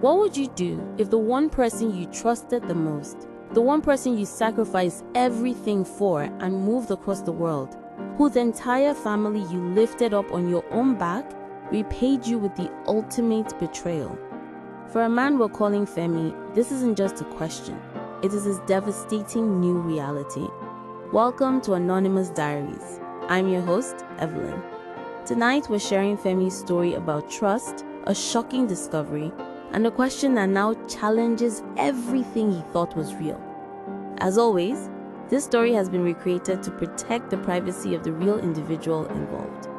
What would you do if the one person you trusted the most, the one person you sacrificed everything for and moved across the world, whose entire family you lifted up on your own back, repaid you with the ultimate betrayal? For a man we're calling Femi, this isn't just a question. It is his devastating new reality. Welcome to Anonymous Diaries. I'm your host, Evelyn. Tonight we're sharing Femi's story about trust, a shocking discovery, and a question that now challenges everything he thought was real. As always, this story has been recreated to protect the privacy of the real individual involved.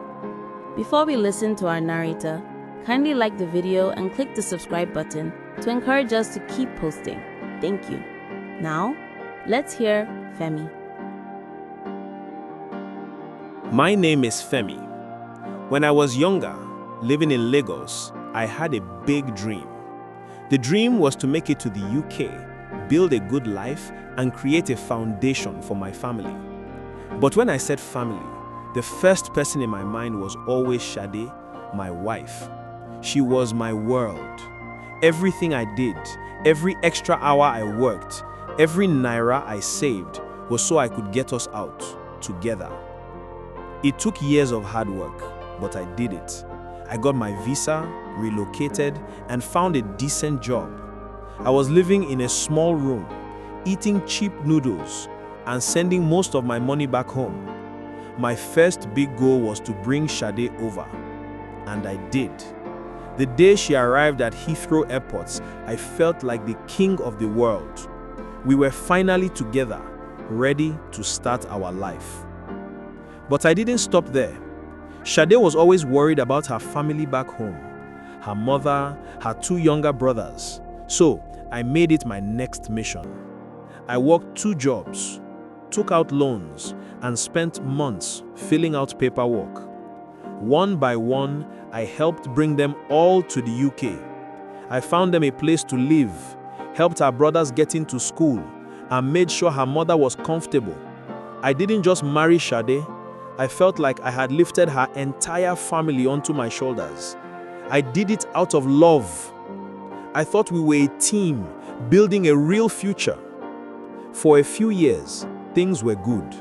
Before we listen to our narrator, kindly like the video and click the subscribe button to encourage us to keep posting. Thank you. Now, let's hear Femi. My name is Femi. When I was younger, living in Lagos, I had a big dream. The dream was to make it to the UK, build a good life, and create a foundation for my family. But when I said family, the first person in my mind was always Sade, my wife. She was my world. Everything I did, every extra hour I worked, every naira I saved was so I could get us out together. It took years of hard work, but I did it. I got my visa, relocated, and found a decent job. I was living in a small room, eating cheap noodles, and sending most of my money back home. My first big goal was to bring Sade over, and I did. The day she arrived at Heathrow Airport, I felt like the king of the world. We were finally together, ready to start our life. But I didn't stop there. Sade was always worried about her family back home, her mother, her two younger brothers. So I made it my next mission. I worked 2 jobs, took out loans, and spent months filling out paperwork. One by one, I helped bring them all to the UK. I found them a place to live, helped her brothers get into school, and made sure her mother was comfortable. I didn't just marry Sade. I felt like I had lifted her entire family onto my shoulders. I did it out of love. I thought we were a team, building a real future. For a few years, things were good.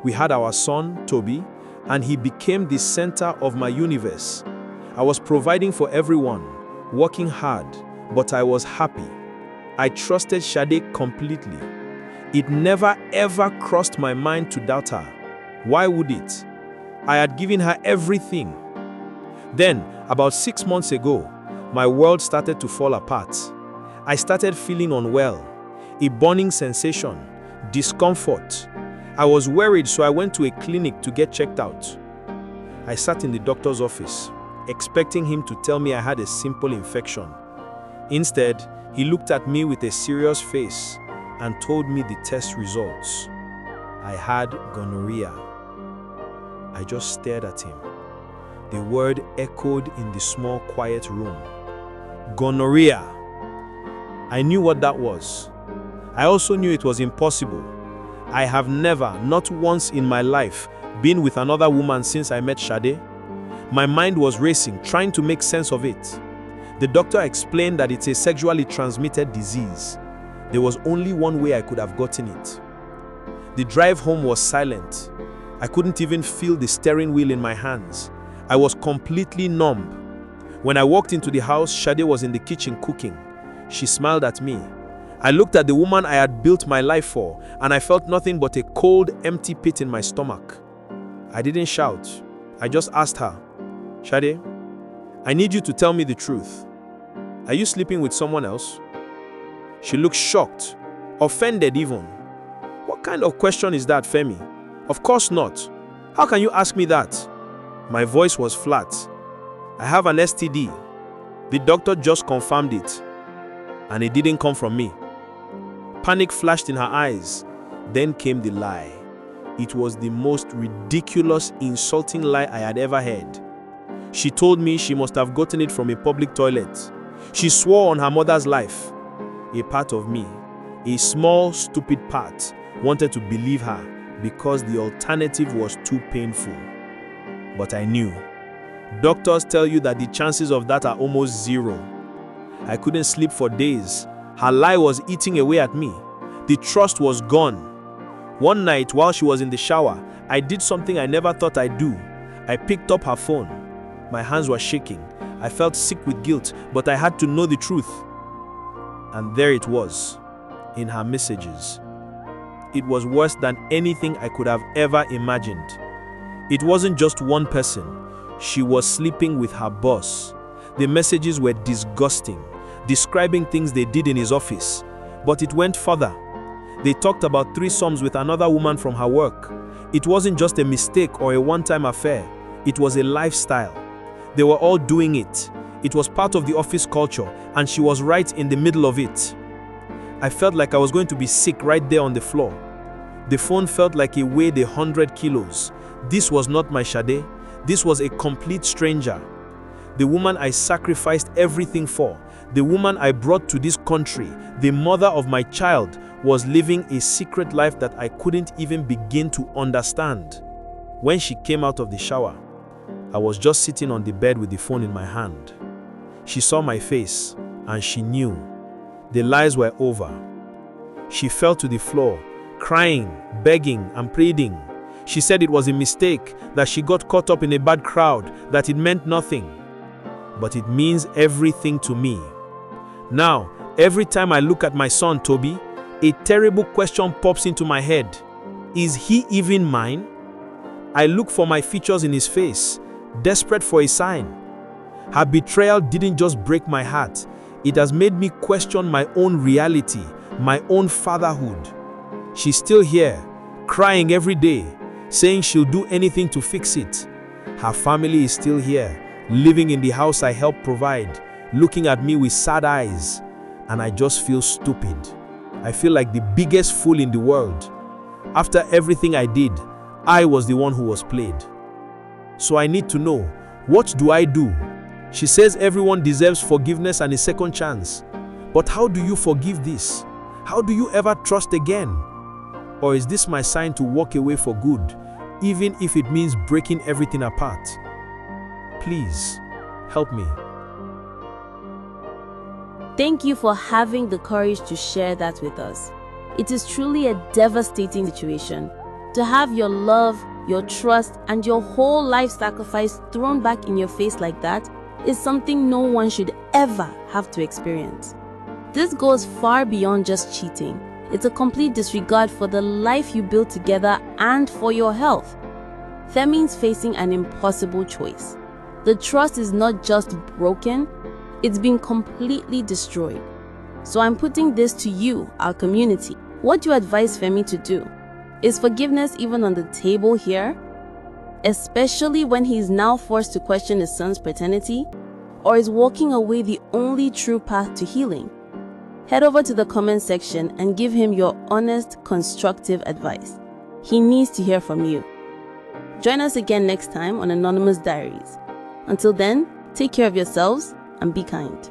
We had our son, Toby, and he became the center of my universe. I was providing for everyone, working hard, but I was happy. I trusted Sade completely. It never ever crossed my mind to doubt her. Why would it? I had given her everything. Then, about 6 months ago, my world started to fall apart. I started feeling unwell, a burning sensation, discomfort. I was worried, so I went to a clinic to get checked out. I sat in the doctor's office, expecting him to tell me I had a simple infection. Instead, he looked at me with a serious face and told me the test results. I had gonorrhea. I just stared at him. The word echoed in the small, quiet room. Gonorrhea. I knew what that was. I also knew it was impossible. I have never, not once in my life, been with another woman since I met Sade. My mind was racing, trying to make sense of it. The doctor explained that it's a sexually transmitted disease. There was only one way I could have gotten it. The drive home was silent. I couldn't even feel the steering wheel in my hands. I was completely numb. When I walked into the house, Sade was in the kitchen cooking. She smiled at me. I looked at the woman I had built my life for, and I felt nothing but a cold, empty pit in my stomach. I didn't shout. I just asked her, Sade, I need you to tell me the truth. Are you sleeping with someone else? She looked shocked, offended even. What kind of question is that, Femi? Of course not. How can you ask me that? My voice was flat. I have an STD. The doctor just confirmed it. And it didn't come from me. Panic flashed in her eyes. Then came the lie. It was the most ridiculous, insulting lie I had ever heard. She told me she must have gotten it from a public toilet. She swore on her mother's life. A part of me, a small, stupid part, wanted to believe her because the alternative was too painful. But I knew. Doctors tell you that the chances of that are almost zero. I couldn't sleep for days. Her lie was eating away at me. The trust was gone. One night, while she was in the shower, I did something I never thought I'd do. I picked up her phone. My hands were shaking. I felt sick with guilt, but I had to know the truth. And there it was, in her messages. It was worse than anything I could have ever imagined. It wasn't just one person. She was sleeping with her boss. The messages were disgusting, describing things they did in his office. But it went further. They talked about threesomes with another woman from her work. It wasn't just a mistake or a one-time affair. It was a lifestyle. They were all doing it. It was part of the office culture, and she was right in the middle of it. I felt like I was going to be sick right there on the floor. The phone felt like it weighed 100 kilos. This was not my Sade. This was a complete stranger. The woman I sacrificed everything for, the woman I brought to this country, the mother of my child, was living a secret life that I couldn't even begin to understand. When she came out of the shower, I was just sitting on the bed with the phone in my hand. She saw my face, and she knew. The lies were over. She fell to the floor, crying, begging, and pleading. She said it was a mistake, that she got caught up in a bad crowd, that it meant nothing. But it means everything to me. Now, every time I look at my son, Toby, a terrible question pops into my head. Is he even mine? I look for my features in his face, desperate for a sign. Her betrayal didn't just break my heart. It has made me question my own reality, my own fatherhood. She's still here, crying every day, saying she'll do anything to fix it. Her family is still here, living in the house I helped provide, looking at me with sad eyes, and I just feel stupid. I feel like the biggest fool in the world. After everything I did, I was the one who was played. So I need to know, what do I do? She says everyone deserves forgiveness and a second chance. But how do you forgive this? How do you ever trust again? Or is this my sign to walk away for good, even if it means breaking everything apart? Please, help me. Thank you for having the courage to share that with us. It is truly a devastating situation. To have your love, your trust, and your whole life sacrifice thrown back in your face like that is something no one should ever have to experience. This goes far beyond just cheating. It's a complete disregard for the life you built together and for your health. Femi's facing an impossible choice. The trust is not just broken, it's been completely destroyed. So I'm putting this to you, our community. What do you advise Femi to do? Is forgiveness even on the table here? Especially when he's now forced to question his son's paternity? Or is walking away the only true path to healing? Head over to the comment section and give him your honest, constructive advice. He needs to hear from you. Join us again next time on Anonymous Diaries. Until then, take care of yourselves and be kind.